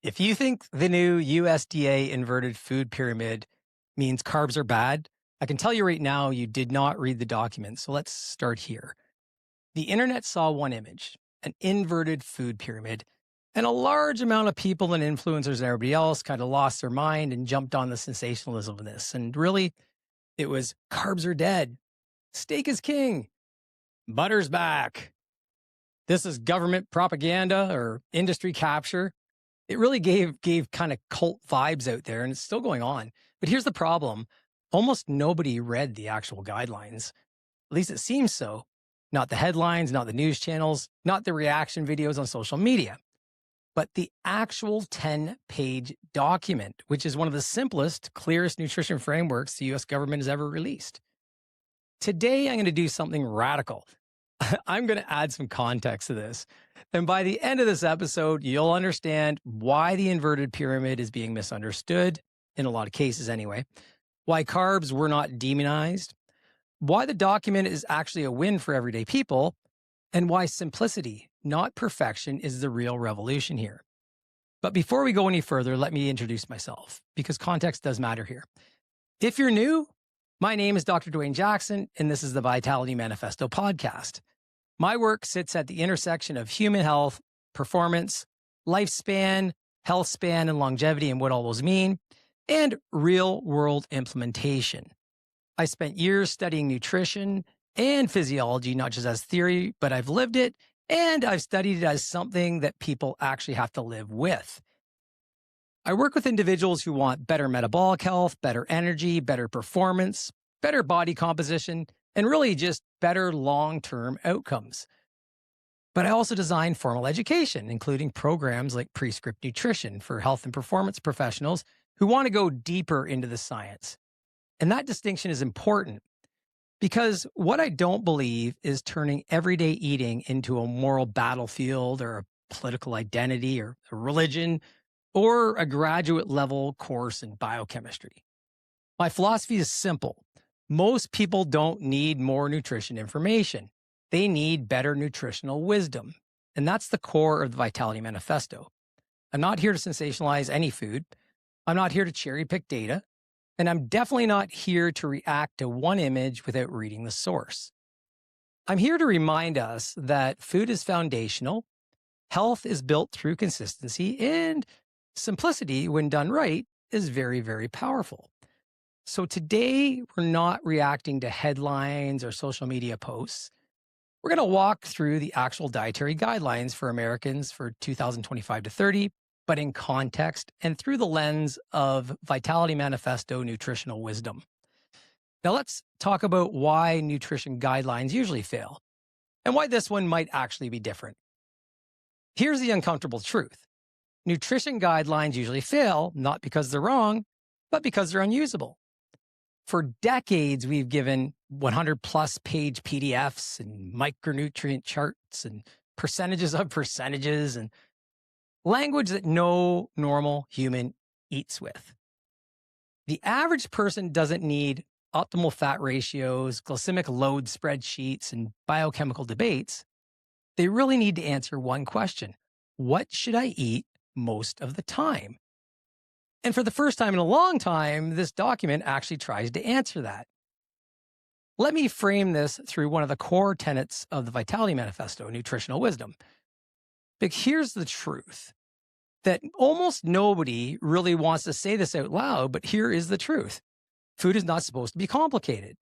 If you think the new USDA inverted food pyramid means carbs are bad, I can tell you right now you did not read the document. So let's start here. The internet saw one image, an inverted food pyramid, and a large amount of people and influencers and everybody else kind of lost their mind and jumped on the sensationalism of this. And really, it was carbs are dead, steak is king, butter's back. This is government propaganda or industry capture. It really gave kind of cult vibes out there, and it's still going on. But here's the problem. Almost nobody read the actual guidelines. At least it seems so. Not the headlines, not the news channels, not the reaction videos on social media, but the actual 10-page document, which is one of the simplest, clearest nutrition frameworks the U.S. government has ever released. Today, I'm going to do something radical. I'm going to add some context to this. And by the end of this episode, you'll understand why the inverted pyramid is being misunderstood, in a lot of cases anyway, why carbs were not demonized, why the document is actually a win for everyday people, and why simplicity, not perfection, is the real revolution here. But before we go any further, let me introduce myself, because context does matter here. If you're new, my name is Dr. Dwayne Jackson, and this is the Vitality Manifesto Podcast. My work sits at the intersection of human health, performance, lifespan, health span, and longevity, and what all those mean, and real-world implementation. I spent years studying nutrition and physiology, not just as theory, but I've lived it, and I've studied it as something that people actually have to live with. I work with individuals who want better metabolic health, better energy, better performance, better body composition, and really just better long-term outcomes. But I also design formal education, including programs like Prescript Nutrition for health and performance professionals who want to go deeper into the science. And that distinction is important because what I don't believe is turning everyday eating into a moral battlefield or a political identity or a religion or a graduate level course in biochemistry. My philosophy is simple. Most people don't need more nutrition information. They need better nutritional wisdom. And that's the core of the Vitality Manifesto. I'm not here to sensationalize any food. I'm not here to cherry pick data. And I'm definitely not here to react to one image without reading the source. I'm here to remind us that food is foundational, health is built through consistency, and simplicity, when done right, is very, very powerful. So today, we're not reacting to headlines or social media posts. We're going to walk through the actual dietary guidelines for Americans for 2025 to 30, but in context and through the lens of Vitality Manifesto nutritional wisdom. Now let's talk about why nutrition guidelines usually fail and why this one might actually be different. Here's the uncomfortable truth. Nutrition guidelines usually fail, not because they're wrong, but because they're unusable. For decades, we've given 100 plus page PDFs and micronutrient charts and percentages of percentages and language that no normal human eats with. The average person doesn't need optimal fat ratios, glycemic load spreadsheets, and biochemical debates. They really need to answer one question. What should I eat most of the time? And for the first time in a long time, this document actually tries to answer that. Let me frame this through one of the core tenets of the Vitality Manifesto, nutritional wisdom. But here's the truth, that almost nobody really wants to say this out loud, but here is the truth. Food is not supposed to be complicated.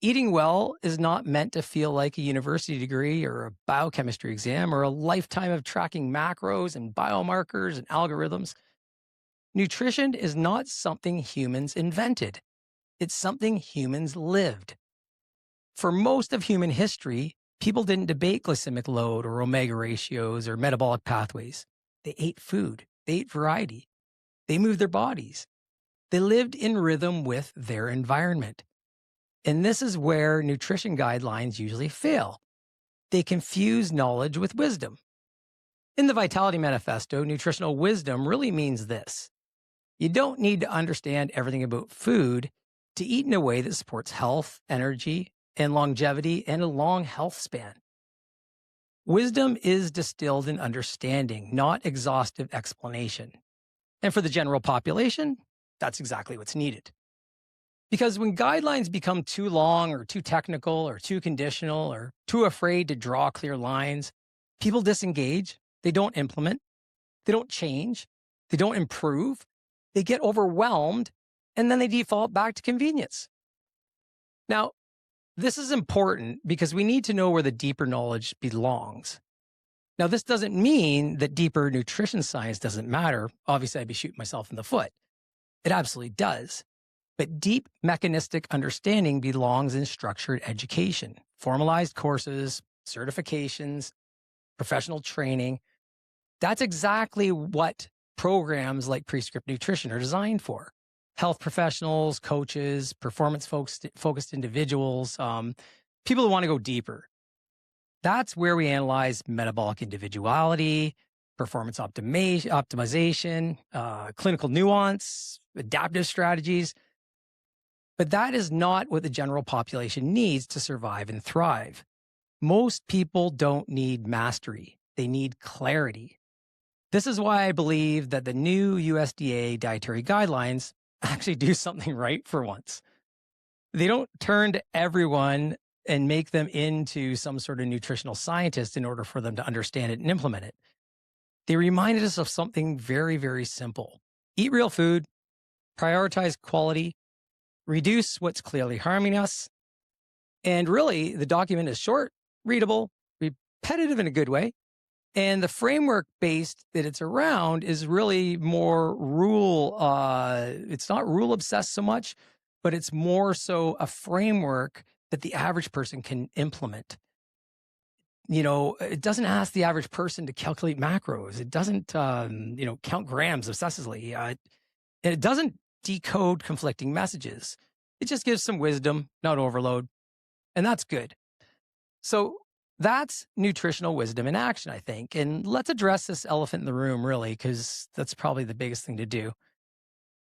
Eating well is not meant to feel like a university degree or a biochemistry exam or a lifetime of tracking macros and biomarkers and algorithms. Nutrition is not something humans invented. It's something humans lived. For most of human history, people didn't debate glycemic load or omega ratios or metabolic pathways. They ate food. They ate variety. They moved their bodies. They lived in rhythm with their environment. And this is where nutrition guidelines usually fail. They confuse knowledge with wisdom. In the Vitality Manifesto, nutritional wisdom really means this. You don't need to understand everything about food to eat in a way that supports health, energy, and longevity and a long health span. Wisdom is distilled in understanding, not exhaustive explanation. And for the general population, that's exactly what's needed. Because when guidelines become too long or too technical or too conditional or too afraid to draw clear lines, people disengage, they don't implement, they don't change, they don't improve, they get overwhelmed, and then they default back to convenience. Now, this is important because we need to know where the deeper knowledge belongs. Now, this doesn't mean that deeper nutrition science doesn't matter. Obviously, I'd be shooting myself in the foot. It absolutely does. But deep mechanistic understanding belongs in structured education, formalized courses, certifications, professional training. That's exactly what programs like Prescript Nutrition are designed for. Health professionals, coaches, performance-focused individuals, people who want to go deeper. That's where we analyze metabolic individuality, performance optimization, clinical nuance, adaptive strategies. But that is not what the general population needs to survive and thrive. Most people don't need mastery. They need clarity. This is why I believe that the new USDA Dietary Guidelines actually do something right for once. They don't turn to everyone and make them into some sort of nutritional scientist in order for them to understand it and implement it. They reminded us of something very, very simple. Eat real food, prioritize quality, reduce what's clearly harming us. And really, the document is short, readable, repetitive in a good way. And the framework based that it's around is really more rule. It's not rule obsessed so much, but it's more so a framework that the average person can implement. It doesn't ask the average person to calculate macros. It doesn't, count grams obsessively. It doesn't decode conflicting messages. It just gives some wisdom, not overload. And that's good. So that's nutritional wisdom in action, I think. And let's address this elephant in the room, really, because that's probably the biggest thing to do.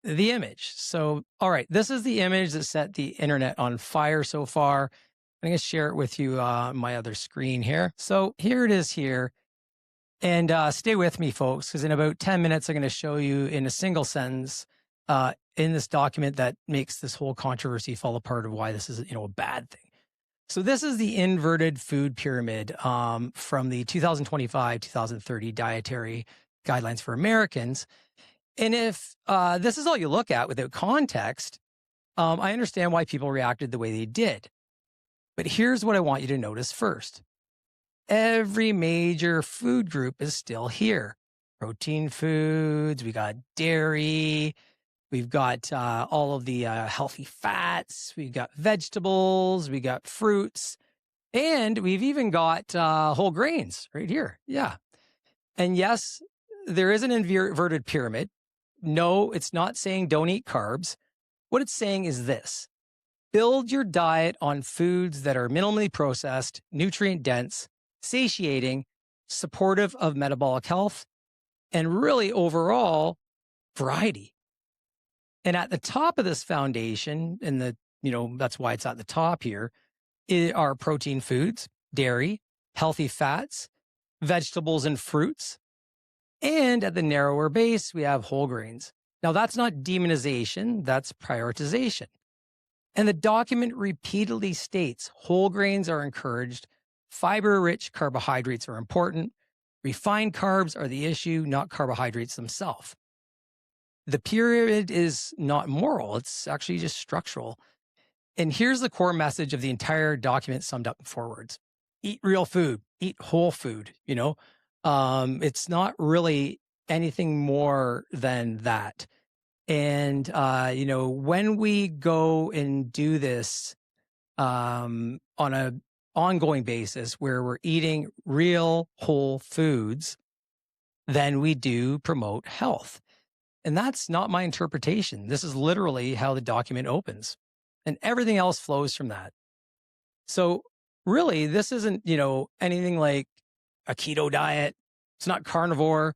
The image. So, all right, this is the image that set the internet on fire so far. I'm going to share it with you on my other screen here. So here it is here. And stay with me, folks, because in about 10 minutes, I'm going to show you in a single sentence in this document that makes this whole controversy fall apart of why this is, a bad thing. So this is the inverted food pyramid from the 2025-2030 Dietary Guidelines for Americans. And if this is all you look at without context, I understand why people reacted the way they did. But here's what I want you to notice first. Every major food group is still here. Protein foods, we got dairy, we've got all of the healthy fats, we've got vegetables, we got fruits, and we've even got whole grains right here. Yeah. And yes, there is an inverted pyramid. No, it's not saying don't eat carbs. What it's saying is this: build your diet on foods that are minimally processed, nutrient dense, satiating, supportive of metabolic health, and really overall variety. And at the top of this foundation, and that's why it's at the top here, are protein foods, dairy, healthy fats, vegetables and fruits. And at the narrower base, we have whole grains. Now, that's not demonization, that's prioritization. And the document repeatedly states whole grains are encouraged, fiber-rich carbohydrates are important, refined carbs are the issue, not carbohydrates themselves. The pyramid is not moral, it's actually just structural. And here's the core message of the entire document summed up in 4 words. Eat real food, eat whole food, It's not really anything more than that. And, when we go and do this on an ongoing basis where we're eating real whole foods, then we do promote health. And that's not my interpretation. This is literally how the document opens. And everything else flows from that. So really, this isn't, anything like a keto diet. It's not carnivore.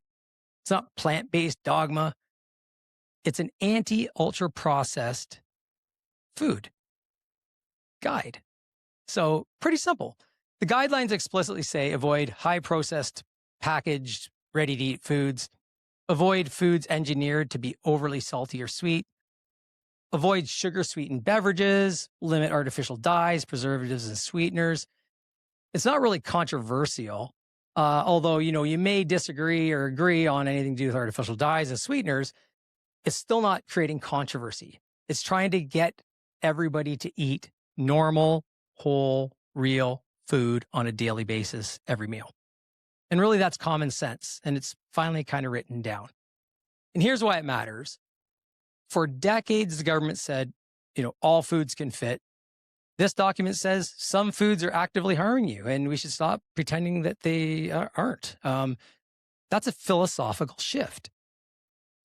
It's not plant-based dogma. It's an anti-ultra processed food guide. So pretty simple. The guidelines explicitly say avoid high processed, packaged, ready to eat foods, avoid foods engineered to be overly salty or sweet, avoid sugar sweetened beverages, limit artificial dyes, preservatives, and sweeteners. It's not really controversial, although, you may disagree or agree on anything to do with artificial dyes and sweeteners. It's still not creating controversy. It's trying to get everybody to eat normal, whole, real food on a daily basis every meal. And really, that's common sense. And it's finally kind of written down. And here's why it matters. For decades, the government said, all foods can fit. This document says some foods are actively harming you, and we should stop pretending that they aren't. That's a philosophical shift.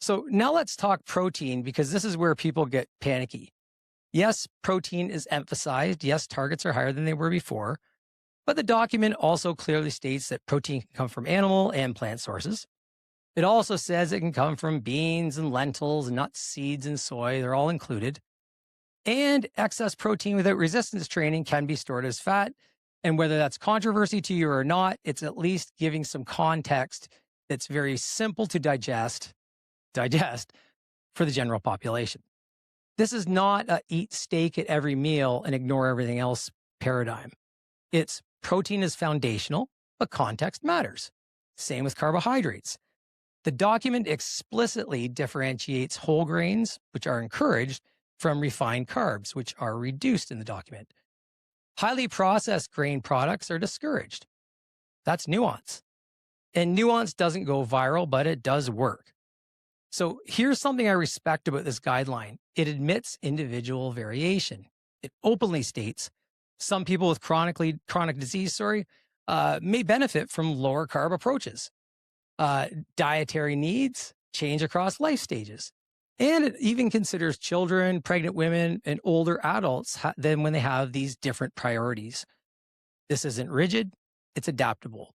So now let's talk protein, because this is where people get panicky. Yes, protein is emphasized. Yes, targets are higher than they were before. But the document also clearly states that protein can come from animal and plant sources. It also says it can come from beans and lentils, nuts, seeds, and soy. They're all included. And excess protein without resistance training can be stored as fat. And whether that's controversy to you or not, it's at least giving some context that's very simple to digest for the general population. This is not a eat steak at every meal and ignore everything else paradigm. It's protein is foundational, but context matters. Same with carbohydrates. The document explicitly differentiates whole grains, which are encouraged, from refined carbs, which are reduced in the document. Highly processed grain products are discouraged. That's nuance. And nuance doesn't go viral, but it does work. So here's something I respect about this guideline. It admits individual variation. It openly states some people with chronic disease, may benefit from lower carb approaches. Dietary needs change across life stages. And it even considers children, pregnant women, and older adults then when they have these different priorities. This isn't rigid, it's adaptable.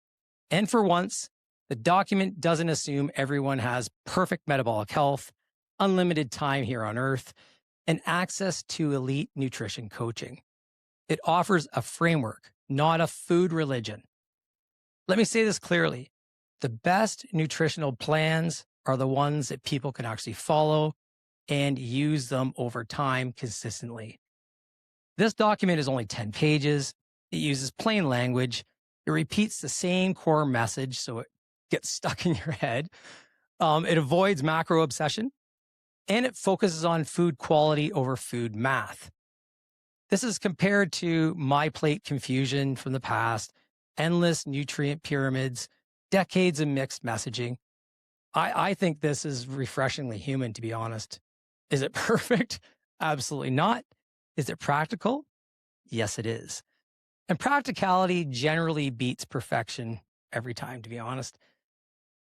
And for once, the document doesn't assume everyone has perfect metabolic health, unlimited time here on Earth, and access to elite nutrition coaching. It offers a framework, not a food religion. Let me say this clearly. The best nutritional plans are the ones that people can actually follow and use them over time consistently. This document is only 10 pages. It uses plain language. It repeats the same core message, so it gets stuck in your head. It avoids macro obsession, and it focuses on food quality over food math. This is compared to my plate confusion from the past, endless nutrient pyramids, decades of mixed messaging. I think this is refreshingly human, to be honest. Is it perfect? Absolutely not. Is it practical? Yes, it is. And practicality generally beats perfection every time, to be honest.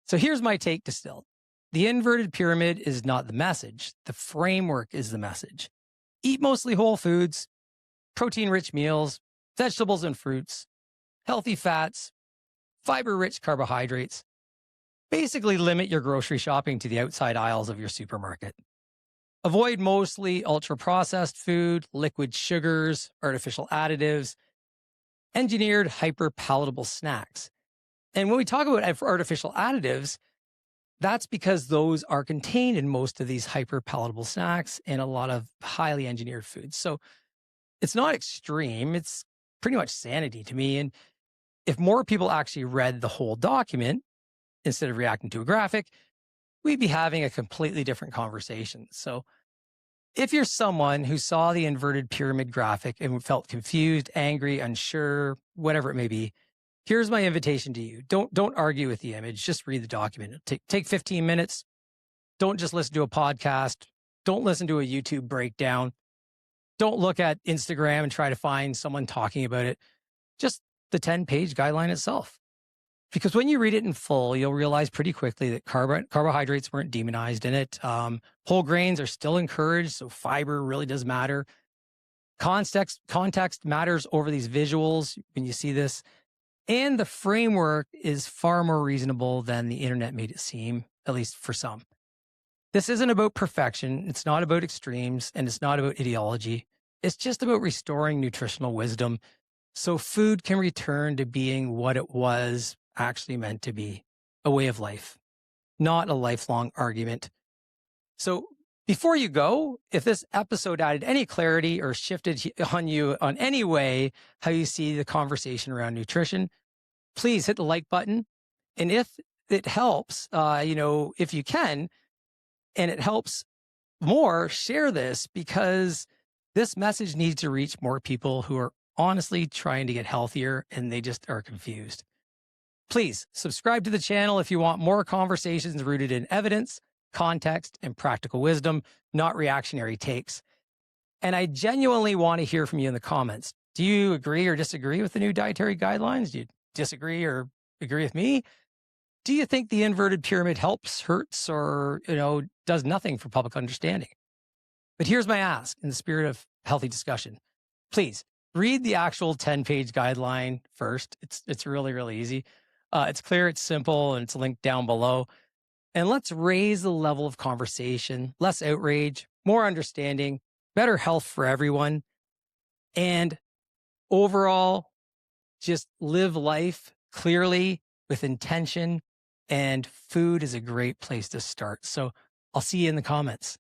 So here's my take distilled. The inverted pyramid is not the message. The framework is the message. Eat mostly whole foods, protein-rich meals, vegetables and fruits, healthy fats, fiber-rich carbohydrates. Basically limit your grocery shopping to the outside aisles of your supermarket. Avoid mostly ultra-processed food, liquid sugars, artificial additives, engineered hyper-palatable snacks. And when we talk about artificial additives, that's because those are contained in most of these hyper-palatable snacks and a lot of highly engineered foods. So it's not extreme. It's pretty much sanity to me. And if more people actually read the whole document instead of reacting to a graphic, we'd be having a completely different conversation. So if you're someone who saw the inverted pyramid graphic and felt confused, angry, unsure, whatever it may be, here's my invitation to you. Don't argue with the image. Just read the document. Take 15 minutes. Don't just listen to a podcast. Don't listen to a YouTube breakdown. Don't look at Instagram and try to find someone talking about it. Just the 10-page guideline itself. Because when you read it in full, you'll realize pretty quickly that carbohydrates weren't demonized in it. Whole grains are still encouraged, so fiber really does matter. Context matters over these visuals when you see this. And the framework is far more reasonable than the internet made it seem, at least for some. This isn't about perfection. It's not about extremes, and it's not about ideology. It's just about restoring nutritional wisdom so food can return to being what it was actually meant to be, a way of life, not a lifelong argument. So before you go, if this episode added any clarity or shifted on you on any way how you see the conversation around nutrition, please hit the like button. And if it helps, if you can, and it helps more, share this, because this message needs to reach more people who are honestly trying to get healthier and they just are confused. Please subscribe to the channel if you want more conversations rooted in evidence, context, and practical wisdom, not reactionary takes. And I genuinely want to hear from you in the comments. Do you agree or disagree with the new dietary guidelines? Do you disagree or agree with me? Do you think the inverted pyramid helps, hurts, or, does nothing for public understanding? But here's my ask in the spirit of healthy discussion. Please read the actual 10-page guideline first. It's really, really easy. It's clear, it's simple, and it's linked down below. And let's raise the level of conversation, less outrage, more understanding, better health for everyone. And overall, just live life clearly with intention. And food is a great place to start. So I'll see you in the comments.